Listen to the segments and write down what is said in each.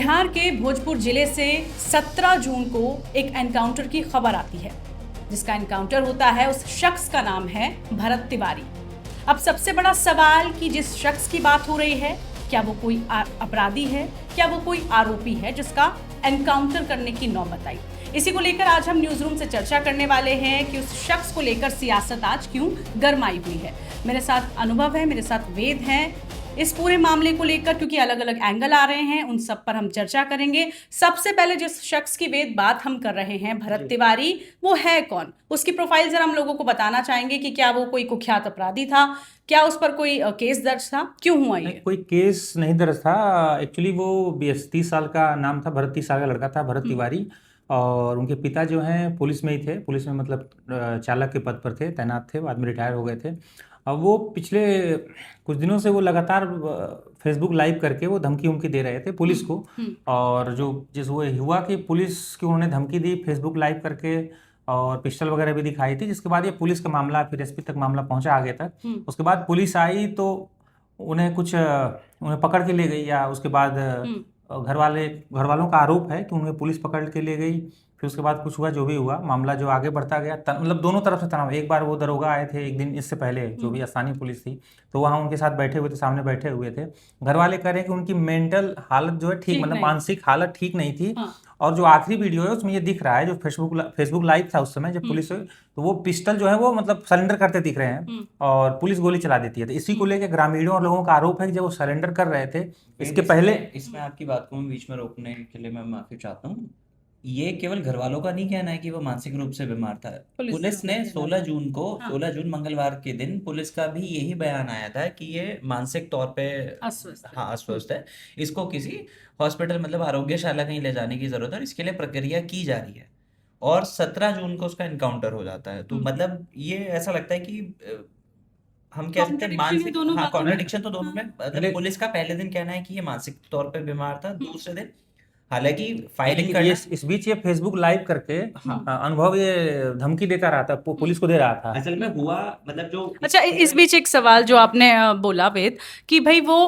बिहार के भोजपुर जिले से 17 जून को एक एनकाउंटर की खबर आती है, जिसका एनकाउंटर होता है उस शख्स का नाम है भरत तिवारी। अब सबसे बड़ा सवाल कि जिस शख्स की बात हो रही है, क्या वो कोई अपराधी है, क्या वो कोई आरोपी है जिसका एनकाउंटर करने की नौबत आई। इसी को लेकर आज हम न्यूज रूम से चर्चा करने वाले हैं कि उस शख्स को लेकर सियासत आज क्यों गरमाई हुई है। मेरे साथ अनुभव है, मेरे साथ वेद हैं। इस पूरे मामले को लेकर क्योंकि अलग अलग एंगल आ रहे हैं, उन सब पर हम चर्चा करेंगे। सबसे पहले जिस शख्स की वेद बात हम कर रहे हैं, भरत तिवारी, वो है कौन, उसकी प्रोफाइल जरा हम लोगों को बताना चाहेंगे कि क्या वो कोई कुख्यात अपराधी था, क्या उस पर कोई केस दर्ज था, क्यों हुआ ये? कोई केस नहीं दर्ज था। एक्चुअली वो 30 साल का नाम था, भरत 30 साल का लड़का था भरत तिवारी। और उनके पिता जो हैं पुलिस में ही थे, पुलिस में मतलब चालक के पद पर थे, तैनात थे, बाद में रिटायर हो गए थे। अब वो पिछले कुछ दिनों से वो लगातार फेसबुक लाइव करके वो धमकी उमकी दे रहे थे पुलिस को। और जिस वो हुआ कि पुलिस की उन्होंने धमकी दी फेसबुक लाइव करके, और पिस्टल वगैरह भी दिखाई थी, जिसके बाद ये पुलिस का मामला फिर एसपी तक मामला पहुंचा आगे तक। उसके बाद पुलिस आई तो उन्हें पकड़ के ले गई, या उसके बाद घर वालों का आरोप है कि उन्हें पुलिस पकड़ के ले गई। फिर उसके बाद कुछ हुआ, जो भी हुआ, मामला जो आगे बढ़ता गया, मतलब दोनों तरफ से तनाव। एक बार वो दरोगा आए थे एक दिन इससे पहले, जो भी स्थानीय पुलिस थी, तो वहाँ उनके साथ बैठे हुए थे, सामने बैठे हुए थे। घर वाले कह रहे हैं कि उनकी मेंटल हालत जो है ठीक मतलब मानसिक हालत ठीक नहीं थी। और जो आखिरी वीडियो है उसमें ये दिख रहा है, जो फेसबुक लाइव था उस समय जब पुलिस, तो वो पिस्टल जो है वो मतलब सरेंडर करते दिख रहे हैं, और पुलिस गोली चला देती है। तो इसी को लेकर ग्रामीणों और लोगों का आरोप है कि जब वो सरेंडर कर रहे थे इसके पहले। इसमें आपकी बात को मैं बीच में रोकने के लिए मैं माफी चाहता हूँ। ये केवल घर वालों का नहीं कहना है कि वो मानसिक रूप से बीमार था। पुलिस ने 16 जून को 16 जून मंगलवार के दिन पुलिस का भी यही बयान आया था कि ये मानसिक तौर पे अस्वस्थ है। इसको किसी हॉस्पिटल मतलब आरोग्यशाला कहीं ले जाने की जरूरत है और इसके लिए प्रक्रिया की जा रही है। और 17 जून को उसका एनकाउंटर हो जाता है। तो मतलब ये ऐसा लगता है कि हम कह सकते हैं मानसिक, हाँ, कॉन्ट्रडिक्शन तो दोनों में। मतलब पुलिस का पहले दिन कहना है कि ये मानसिक तौर पे बीमार था, दूसरे दिन हालांकि फायरिंग करना। इस बीच ये फेसबुक लाइव करके अनुभव ये धमकी देता रहा था, पुलिस को दे रहा था। असल में हुआ मतलब जो अच्छा, इस बीच एक सवाल जो आपने बोला वेद कि भाई वो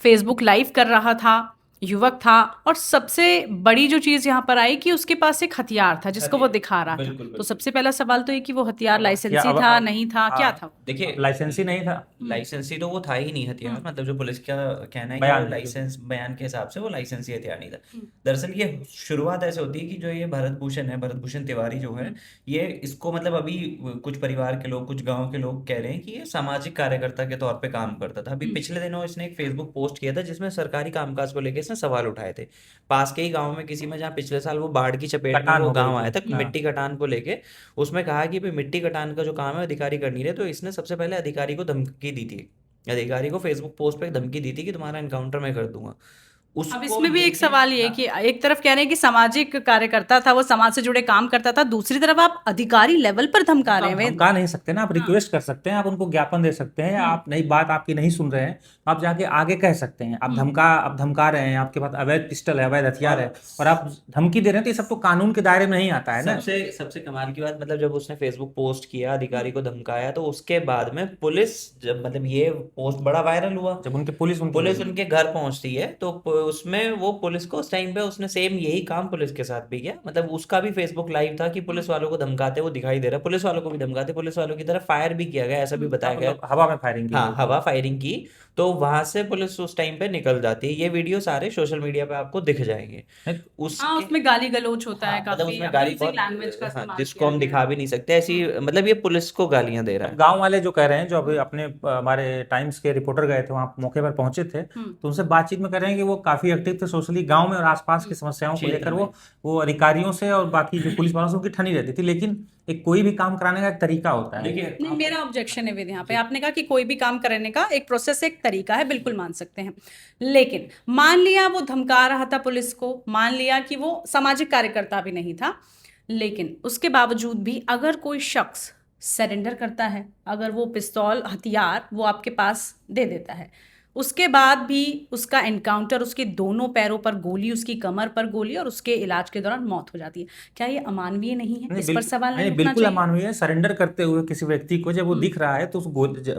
फेसबुक लाइव कर रहा था, युवक था, और सबसे बड़ी जो चीज यहाँ पर आई कि उसके पास एक हथियार था जिसको वो दिखा रहा था। तो सबसे पहला सवाल तो ये कि वो हथियार लाइसेंसी था, नहीं था, क्या था? देखिए, लाइसेंसी नहीं था। लाइसेंसी तो वो था ही नहीं हथियार। मतलब जो पुलिस का कहना है कि वो लाइसेंस, बयान के हिसाब से वो लाइसेंसी हथियार नहीं था। दरअसल ये शुरुआत ऐसे होती है कि जो ये भरत भूषण तिवारी जो है, ये इसको मतलब अभी कुछ परिवार के लोग, कुछ गाँव के लोग कह रहे हैं कि ये सामाजिक कार्यकर्ता के तौर पर काम करता था। अभी पिछले दिनों इसने एक फेसबुक पोस्ट किया था जिसमें सरकारी कामकाज को लेकर सवाल उठाए थे। पास के ही गांव में किसी में, जहाँ पिछले साल वो बाढ़ की चपेट में वो गांव आया था, मिट्टी कटान को लेके, उसमें कहा कि भाई मिट्टी कटान का जो काम है अधिकारी कर नहीं रहे। तो इसने सबसे पहले अधिकारी को धमकी दी थी, अधिकारी को फेसबुक पोस्ट पे धमकी दी थी कि तुम्हारा एनकाउंटर मैं कर दूंगा। अब इसमें भी एक सवाल ये कि एक तरफ कह रहे हैं कि सामाजिक कार्यकर्ता था, वो समाज से जुड़े काम करता था, दूसरी तरफ आप अधिकारी लेवल पर धमका रहे हैं। धमका नहीं सकते ना, आप रिक्वेस्ट कर सकते हैं, आप उनको ज्ञापन दे सकते हैं। आप नहीं, बात आपकी नहीं सुन रहे हैं, आप जाके आगे कह सकते हैं। आप धमका रहे हैं, आपके पास अवैध पिस्टल है, अवैध हथियार है, और आप धमकी दे रहे हैं, तो ये सब तो कानून के दायरे में नहीं आता है ना। सबसे कमाल की बात, मतलब जब उसने फेसबुक पोस्ट किया, अधिकारी को धमकाया, तो उसके बाद में पुलिस, जब मतलब ये पोस्ट बड़ा वायरल हुआ, जब पुलिस उनके घर पहुंचती है, तो उसमें वो पुलिस को उस टाइम पे उसने सेम यही काम पुलिस के साथ भी किया। मतलब उसका भी फेसबुक लाइव था कि पुलिस वालों को धमकाते वो दिखाई दे रहा, पुलिस वालों को भी धमकाते, पुलिस वालों की तरफ फायर भी किया गया, ऐसा भी बताया गया, हवा में फायरिंग की। हाँ, हवा फायरिंग की। तो वहां से पुलिस उस टाइम पे निकल जाती है। ये वीडियो सारे सोशल मीडिया पे आपको दिख जाएंगे। उसमें गाली गलोच होता है, मतलब उसमें गाली लैंग्वेज का, जिसको हम दिखा भी नहीं सकते ऐसी, मतलब ये पुलिस को गालियां दे रहा है। गांव वाले जो कह रहे हैं, जो अभी अपने हमारे टाइम्स के रिपोर्टर गए थे वहां, मौके पर पहुंचे थे, तो उनसे बातचीत में कह रहे हैं कि वो काफी एक्टिव थे सोशली, गांव में और आसपास की समस्याओं को लेकर वो अधिकारियों से और बाकी जो पुलिस वालों से उनकी ठनी रहती थी। लेकिन एक कोई भी काम कराने का एक तरीका होता है। नहीं, मेरा ऑब्जेक्शन है यहाँ पे, आपने कहा कि कोई भी काम करने का एक प्रोसेस, एक तरीका है, बिल्कुल मान सकते हैं। लेकिन मान लिया वो धमका रहा था पुलिस को, मान लिया कि वो सामाजिक कार्यकर्ता भी नहीं था, लेकिन उसके बावजूद भी अगर कोई शख्स सरेंडर करता है, अगर वो पिस्तौल हथियार वो आपके पास दे देता है, उसके बाद भी उसका एनकाउंटर, उसके दोनों पैरों पर गोली, उसकी कमर पर गोली, और उसके इलाज के दौरान मौत हो जाती है, क्या ये अमानवीय नहीं है? इस पर सवाल नहीं उठना बिल्कुल अमानवीय है। सरेंडर करते हुए किसी व्यक्ति को जब वो दिख रहा है तो उस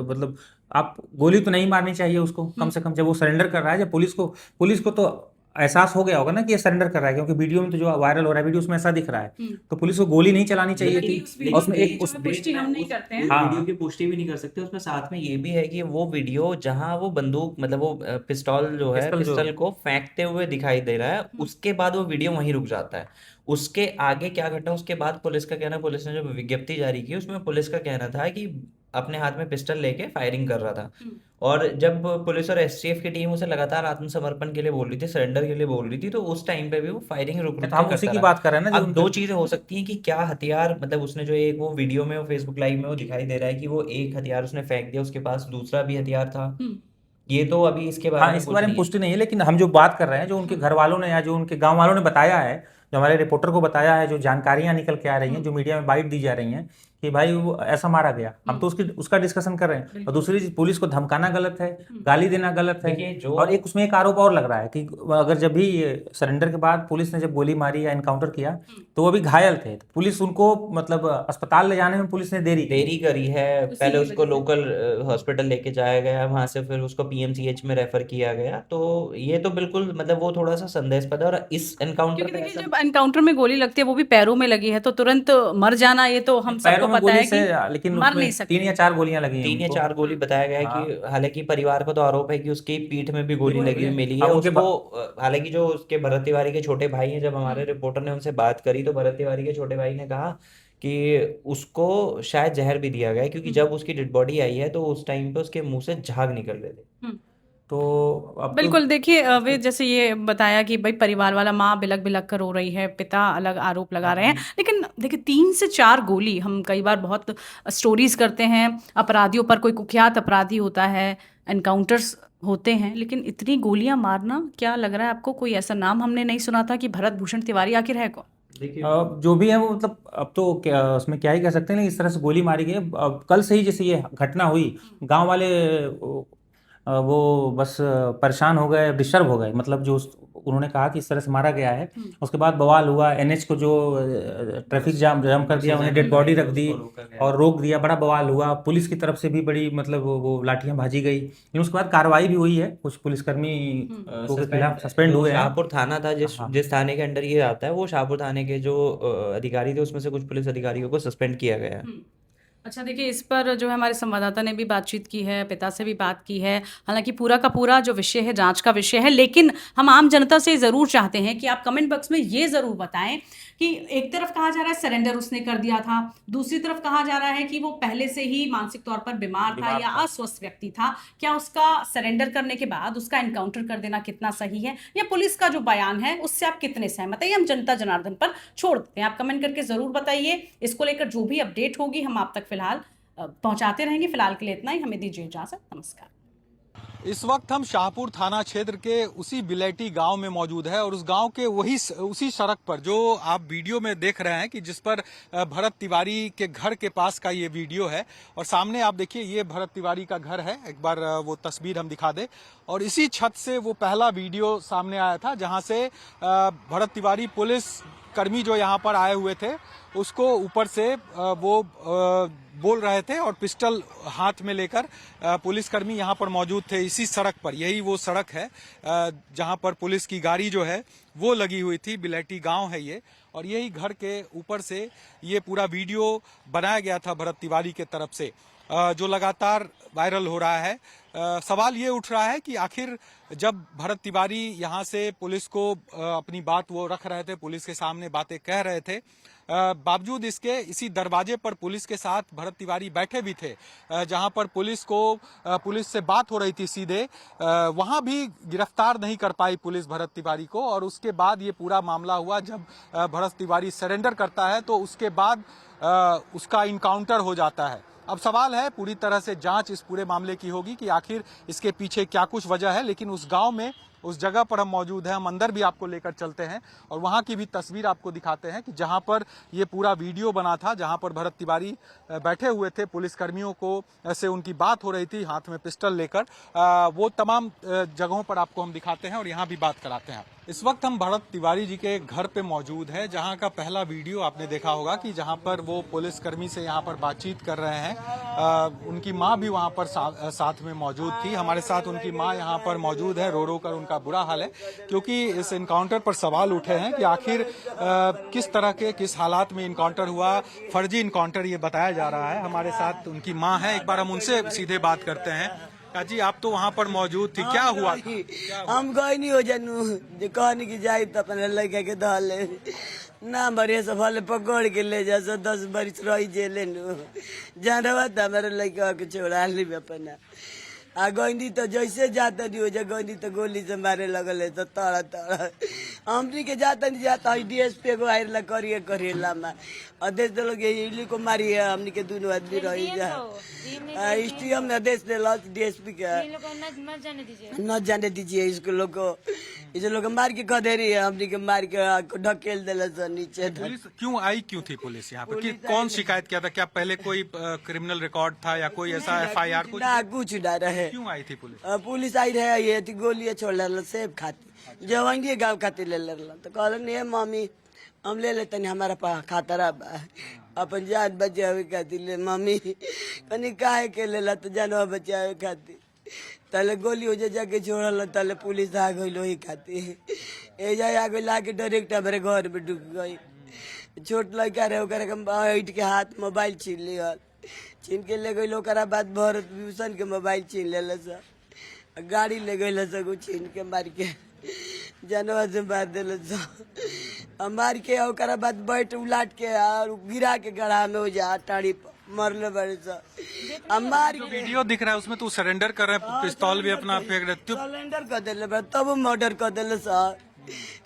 मतलब आप गोली तो नहीं मारनी चाहिए उसको, कम से कम जब वो सरेंडर कर रहा है। जब पुलिस को तो एहसास हो गया होगा ना कि ये सरेंडर कर रहा है, क्योंकि वीडियो में तो जो वायरल हो रहा है वीडियो उसमें ऐसा दिख रहा है, तो पुलिस को गोली नहीं चलानी चाहिए थी। और उसमें एक पुष्टि हम नहीं करते हैं, हाँ वीडियो की पुष्टि भी नहीं कर सकते। उसमें साथ में ये भी है कि वो वीडियो जहां वो बंदूक मतलब वो पिस्तौल जो है पिस्टल को फेंकते हुए दिखाई दे रहा है, उसके बाद वो वीडियो वहीं रुक जाता है। उसके आगे क्या घटा उसके बाद पुलिस का कहना, पुलिस ने जो विज्ञप्ति जारी की उसमें पुलिस का कहना था कि अपने हाथ में पिस्टल लेके फायरिंग कर रहा था। और जब पुलिस और एसटीएफ की टीम उसे लगातार आत्मसमर्पण के लिए बोल रही थी, सरेंडर के लिए बोल रही थी, तो उस टाइम पे भी वो फायरिंग रुक रुक तो हम के उसी करता की रहा। बात कर रहे हैं ना। अब दो चीजें हो सकती हैं कि क्या हथियार, मतलब उसने जो एक वो वीडियो में वो फेसबुक लाइव में वो दिखाई दे रहा है कि वो एक हथियार उसने फेंक दिया, उसके पास दूसरा भी हथियार था। ये तो अभी इसके बारे हाँ, में इसके कुछ बारे में नहीं है। पुष्टि नहीं है, लेकिन हम जो बात कर रहे हैं, जो उनके घर वालों ने या जो उनके गांव वालों ने बताया है, जो हमारे रिपोर्टर को बताया है, जो जानकारियां निकल के आ रही हैं, जो मीडिया में बाइट दी जा रही हैं कि भाई वो ऐसा मारा गया, हम तो उसका डिस्कशन कर रहे हैं। और दूसरी चीज, पुलिस को धमकाना गलत है, गाली देना गलत है। देखिए, जो और एक उसमें एक आरोप और लग रहा है कि अगर जब भी सरेंडर के बाद पुलिस ने जब गोली मारी या एनकाउंटर किया तो वो अभी घायल थे, तो पुलिस उनको मतलब अस्पताल ले जाने में पुलिस ने देरी करी है। पहले उसको लोकल हॉस्पिटल लेके जाया गया, वहां से फिर उसको पीएमसीएच में रेफर किया गया। तो ये तो बिल्कुल मतलब वो थोड़ा सा संदेहास्पद है। और इस एनकाउंटर क्योंकि पे देखिए ऐसा जब एनकाउंटर में गोली लगती है वो भी पैरों में लगी है तो तुरंत मर जाना, ये तो हम पैरों सबको में पता है गोली से, कि लेकिन मर नहीं उसमें सकते। 3 या 4 गोलियां लगी हैं 3 या उनको। 4 गोली बताया गया है कि हालांकि परिवार का तो आरोप है कि उसकी पीठ में भी गोली लगी हुई मिली है। अब उनके उसको हालांकि जो उसके भरत तिवारी के छोटे भाई हैं, जब हमारे रिपोर्टर ने उनसे बात करी तो भरत तिवारी के छोटे भाई ने कहा कि उसको शायद जहर भी दिया गया है, क्योंकि जब उसकी डेड बॉडी आई है तो उस टाइम पे उसके मुंह से झाग निकल रहे थे। तो अब बिल्कुल देखिए वे जैसे ये बताया कि भाई परिवार वाला, माँ बिलक बिलक कर रो रही है, पिता अलग आरोप लगा रहे हैं। लेकिन देखिए 3 से 4 गोली, हम कई बार बहुत स्टोरीज करते हैं अपराधियों पर, कोई कुख्यात अपराधी होता है, एनकाउंटर्स होते हैं, लेकिन इतनी गोलियां मारना, क्या लग रहा है आपको कोई ऐसा नाम हमने नहीं सुना था कि भरत भूषण तिवारी आखिर है कौन? जो भी है वो मतलब अब तो क्या उसमें क्या ही कह सकते हैं, लेकिन इस तरह से गोली मारी गई। अब कल से ही जैसे ये घटना हुई, गांव वाले वो बस परेशान हो गए, डिस्टर्ब हो गए। मतलब जो उन्होंने कहा कि इस तरह से मारा गया है, उसके बाद बवाल हुआ, एनएच को जो ट्रैफिक जाम कर दिया, उन्हें डेड बॉडी रख दी और रोक दिया, बड़ा बवाल हुआ। पुलिस की तरफ से भी बड़ी मतलब वो लाठियां भाजी गई, लेकिन उसके बाद कार्रवाई भी हुई है, कुछ पुलिसकर्मी के खिलाफ सस्पेंड हुए हैं। शाहपुर थाना था जिस थाने के अंडर ये आता है, वो शाहपुर थाने के जो अधिकारी थे उसमें से कुछ पुलिस अधिकारियों को सस्पेंड किया गया है। अच्छा देखिए, इस पर जो है हमारे संवाददाता ने भी बातचीत की है, पिता से भी बात की है। हालांकि पूरा का पूरा जो विषय है जांच का विषय है, लेकिन हम आम जनता से ज़रूर चाहते हैं कि आप कमेंट बॉक्स में ये ज़रूर बताएं कि एक तरफ कहा जा रहा है सरेंडर उसने कर दिया था, दूसरी तरफ कहा जा रहा है कि वो पहले से ही मानसिक तौर पर बीमार था या अस्वस्थ व्यक्ति था। क्या उसका सरेंडर करने के बाद उसका एनकाउंटर कर देना कितना सही है, या पुलिस का जो बयान है उससे आप कितने सहमत हैं? हम जनता जनार्दन पर छोड़ देते हैं, आप कमेंट करके ज़रूर बताइए। इसको लेकर जो भी अपडेट होगी हम आप तक फिलहाल पहुंचाते रहेंगे। फिलहाल के लिए इतना ही, हमें दीजिए इजाजत, नमस्कार। इस वक्त हम शाहपुर थाना क्षेत्र के उसी बिलेटी गांव में मौजूद है और उस गांव के उसी सड़क पर जो आप वीडियो में देख रहे हैं कि जिस पर भरत तिवारी के घर के पास का ये वीडियो है। और सामने आप देखिए ये भरत तिवारी का घर है, एक बार वो तस्वीर हम दिखा दें। और इसी छत से वो पहला वीडियो सामने आया था जहां से भरत तिवारी पुलिस कर्मी जो यहाँ पर आए हुए थे उसको ऊपर से वो बोल रहे थे और पिस्टल हाथ में लेकर पुलिसकर्मी यहाँ पर मौजूद थे इसी सड़क पर। यही वो सड़क है जहाँ पर पुलिस की गाड़ी जो है वो लगी हुई थी। बिलेटी गांव है ये, और यही घर के ऊपर से ये पूरा वीडियो बनाया गया था भरत तिवारी के तरफ से, जो लगातार वायरल हो रहा है। सवाल ये उठ रहा है कि आखिर जब भरत तिवारी यहाँ से पुलिस को अपनी बात वो रख रहे थे, पुलिस के सामने बातें कह रहे थे, बावजूद इसके इसी दरवाजे पर पुलिस के साथ भरत तिवारी बैठे भी थे, जहां पर पुलिस से बात हो रही थी सीधे, वहां भी गिरफ्तार नहीं कर पाई पुलिस भरत तिवारी को। और उसके बाद ये पूरा मामला हुआ जब भरत तिवारी सरेंडर करता है तो उसके बाद उसका इनकाउंटर हो जाता है। अब सवाल है, पूरी तरह से जांच इस पूरे मामले की होगी कि आखिर इसके पीछे क्या कुछ वजह है। लेकिन उस गांव में, उस जगह पर हम मौजूद हैं, हम अंदर भी आपको लेकर चलते हैं और वहां की भी तस्वीर आपको दिखाते हैं कि जहां पर ये पूरा वीडियो बना था, जहां पर भरत तिवारी बैठे हुए थे, पुलिसकर्मियों को ऐसे उनकी बात हो रही थी हाथ में पिस्टल लेकर, वो तमाम जगहों पर आपको हम दिखाते हैं और यहाँ भी बात कराते हैं। इस वक्त हम भरत तिवारी जी के घर पे मौजूद है, जहां का पहला वीडियो आपने देखा होगा कि जहां पर वो पुलिसकर्मी से यहाँ पर बातचीत कर रहे हैं। उनकी माँ भी वहां पर साथ में मौजूद थी। हमारे साथ उनकी माँ यहाँ पर मौजूद है, रो रो कर उनका का बुरा हाल है, क्योंकि इस इनकाउंटर पर सवाल उठे हैं कि आखिर किस तरह के किस हालात में इनकाउंटर हुआ। फर्जी इनकाउंटर ये बताया जा रहा है। हमारे साथ उनकी मां है, एक बार हम उनसे सीधे बात करते हैं। जी, आप तो वहाँ पर मौजूद थी, क्या हुआ? हम गए नहीं हो जानू जो कहनी की जाए तो अपने लड़का के धले ना बड़े सफल पकड़ के ले जा 10 बरिस रही जेले नु जानवा था हमारे लड़का के छोड़ा ली अपना आ गई तो जैसे जाता नहीं हो जा गई तो गोली से मारे लगल है तो तड़ा तड़ा हमनी के जाता नहीं जाता डीएसपी को आयर ला करिए करेला में आदेश दे लोग इली को मारी है हमनी के दोनों आदमी रही जा स्टीएम ने आदेश दे ला डीएसपी के न जाने दीजिए इसको लोग को इसे लोग मार के कह दे रही है हमनी के मार के ढकेल देला से नीचे। पुलिस क्यों आई, क्यों थी पुलिस यहाँ पे? कौन शिकायत किया था? क्या पहले कोई क्रिमिनल रिकॉर्ड था या कोई ऐसा एफआईआर कुछ? ना कुछ ना रहे। क्यों आई थी पुलिस? पुलिस आई रहे ये थी गोली छोड़ ला सेब खाती जवांगी गाँव खाती ले ला तो कहल नहीं मम्मी हम ले लेते नहीं हमारा खातरा अपन जान बचावे खाती ले मम्मी कनी काहे के ले ला तो जानवा बचावे खाती तले गोली हो जाके छोड़ल तले पुलिस आ गई लोही खाती ए जाए आ गई लाके डायरेक्ट हमारे घर में ढुक गई। छोट लड़का रहे ओकरा के हाथ मोबाइल छीन लिया छीन के ले गई ओकरा बाद भरत भूषण के मोबाइल छीन ले गाड़ी ले गई सगो छीन के मार के जानवर से मार दिल मार के ओकरा बाद बैठ उलाट के और गिरा के गढ़ा में हो जा टाड़ी मरले बड़े मार जो वीडियो दिख रहा है उसमें तो सरेंडर कर रहे हैं, पिस्तौल भी अपना फेंक रहे, सरेंडर कर दिले तब मर्डर कर दिले सर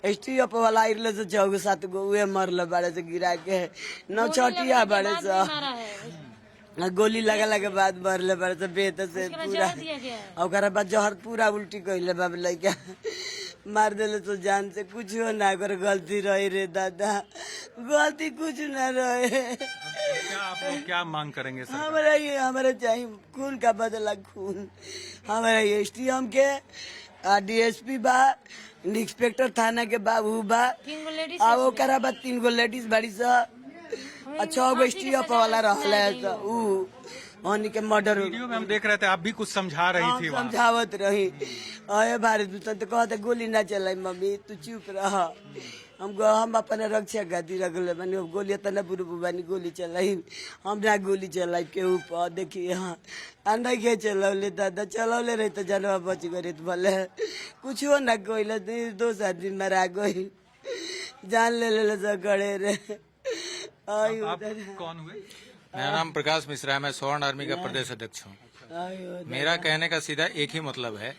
एसटीएफ वाला आइले से 6-7 गो उहे मरले बड़े से गिरा के न छटिया बड़े से गोली लगला के बाद मरले बड़े से बेत से पूरा ओकरा बाद जहर पूरा उल्टी कइले बाब लइका मार दिले तो जान से कुछ हो ना कर गलती रही रे दादा गलती कुछ ना रहे। क्या आप लोग क्या मांग करेंगे सर? हमारा चाहिए खून का बदला खून हमारा ये एसटीएम के डीएसपी बा इंस्पेक्टर थाना के बाबू बा अब ओकरा बाद 3 गो लेडीज बड़ी सा 6 गो एसटीएफ वाला रहला उ उन्हीं के मर्डर वीडियो में हम देख रहे थे, आप भी कुछ समझा रही थी वहाँ। समझावत रही अरे भारत भूषण तो कहते गोली ना चलाई मम्मी तू चुप रह हम अपने रक्षा खातिर रखले बनी गोली तना बुरु बानी गोली चलाई हम ना गोली चलाई के ऊपर देखिए हाँ अंडा के चलौले दादा चलौले रही तो जानवा बच गए तो भले कुछ हो ना कोई 2 आदमी मरा गई जान ले गड़े रे। आप कौन हुए? मेरा नाम प्रकाश मिश्रा है, मैं स्वर्ण आर्मी का प्रदेश अध्यक्ष हूँ। मेरा कहने का सीधा एक ही मतलब है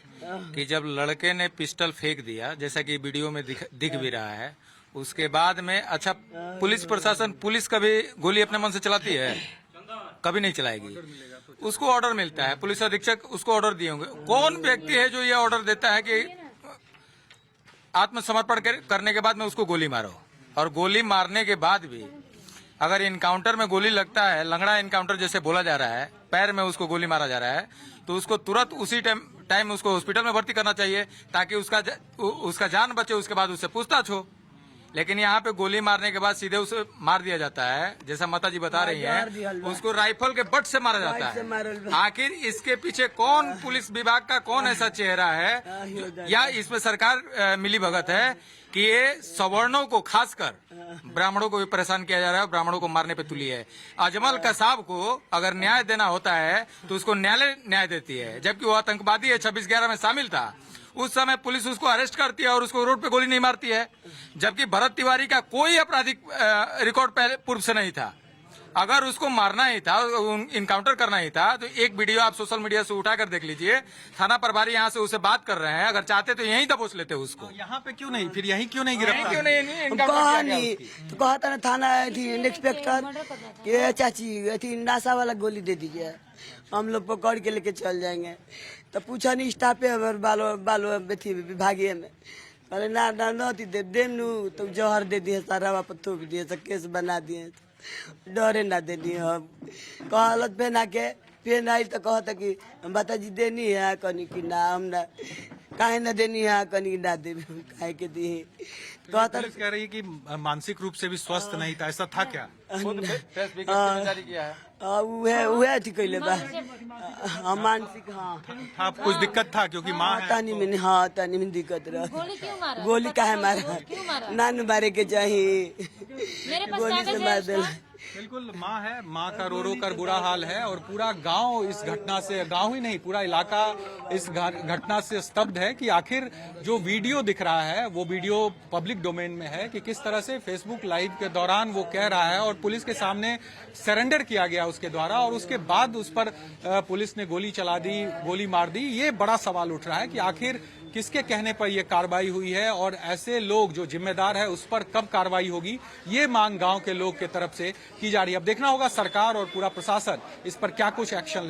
कि जब लड़के ने पिस्टल फेंक दिया जैसा कि वीडियो में दिख भी रहा है उसके बाद में अच्छा पुलिस प्रशासन पुलिस कभी गोली अपने मन से चलाती है? कभी नहीं चलाएगी। उसको ऑर्डर मिलता है, पुलिस अधीक्षक उसको ऑर्डर दिए होंगे। कौन व्यक्ति है जो ये ऑर्डर देता है कि आत्मसमर्पण करने के बाद में उसको गोली मारो? और गोली मारने के बाद भी अगर इनकाउंटर में गोली लगता है, लंगड़ा इनकाउंटर जैसे बोला जा रहा है, पैर में उसको गोली मारा जा रहा है, तो उसको तुरंत उसी टाइम उसको हॉस्पिटल में भर्ती करना चाहिए ताकि उसका जान बचे, उसके बाद उससे पूछताछ हो। लेकिन यहाँ पे गोली मारने के बाद सीधे उसे मार दिया जाता है, जैसा माता जी बता रही हैं, उसको राइफल के बट से मारा जाता है। आखिर इसके पीछे कौन पुलिस विभाग का कौन ऐसा चेहरा है या इसमें सरकार मिली भगत है कि ये सवर्णों को खासकर ब्राह्मणों को भी परेशान किया जा रहा है, ब्राह्मणों को मारने पे तुली है। अजमल कसाब को अगर न्याय देना होता है तो उसको न्यायालय न्याय देती है, जबकि वो आतंकवादी है, 26/11 में शामिल था। उस समय पुलिस उसको अरेस्ट करती है और उसको रोड पे गोली नहीं मारती है, जबकि भरत तिवारी का कोई आपराधिक रिकॉर्ड पहले पूर्व से नहीं था। अगर उसको मारना ही था, इनकाउंटर करना ही था, तो एक वीडियो आप सोशल मीडिया से उठाकर देख लीजिए। थाना प्रभारी यहाँ से उसे बात कर रहे हैं, अगर चाहते तो यहीं दबोच लेते उसको। यहाँ पे क्यों नहीं, फिर यहीं क्यों नहीं गिरफ्तार? क्यों नहीं तो कहता ना थाना इंस्पेक्टर ये चाची थी नासा वाला गोली दे दीजिए, हम लोग पकड़ के लेके चल जाएंगे। तो पूछा नहीं स्टाफ पे बालो विभागीय में अरे ना देनू तो जहर दे दिए, सारा वापस थोप दिए, केस बना दिए, डरे ना देनी। हम कहलत पहना के फिर आई तो कहता कि माता जी देनी है कनी कि ना हम ना काहे न देनी है कनी ना दे काहे के दी कहता पुलिस कह रही है कि मानसिक रूप से भी स्वस्थ नहीं था, ऐसा था क्या? जारी किया है उहे अथी कैले बा मानसिक हाँ था कुछ दिक्कत था क्योंकि माँ है तानी में हाँ तानी में दिक्कत रहा। गोली क्यों मारा? गोली काहे मारा? क्यों मारा? नान मारे के चाहिए मेरे पास गोली से कागज मार है देला। उसका। बिल्कुल माँ है, माँ का रो रो कर बुरा हाल है और पूरा गांव इस घटना से, गांव ही नहीं पूरा इलाका इस घटना से स्तब्ध है कि आखिर जो वीडियो दिख रहा है वो वीडियो पब्लिक डोमेन में है कि किस तरह से फेसबुक लाइव के दौरान वो कह रहा है और पुलिस के सामने सरेंडर किया गया उसके द्वारा और उसके बाद उस पर पुलिस ने गोली चला दी, गोली मार दी। ये बड़ा सवाल उठ रहा है कि आखिर किसके कहने पर यह कार्रवाई हुई है और ऐसे लोग जो जिम्मेदार है उस पर कब कार्रवाई होगी, ये मांग गांव के लोग के तरफ से की जा रही है। अब देखना होगा सरकार और पूरा प्रशासन इस पर क्या कुछ एक्शन ले।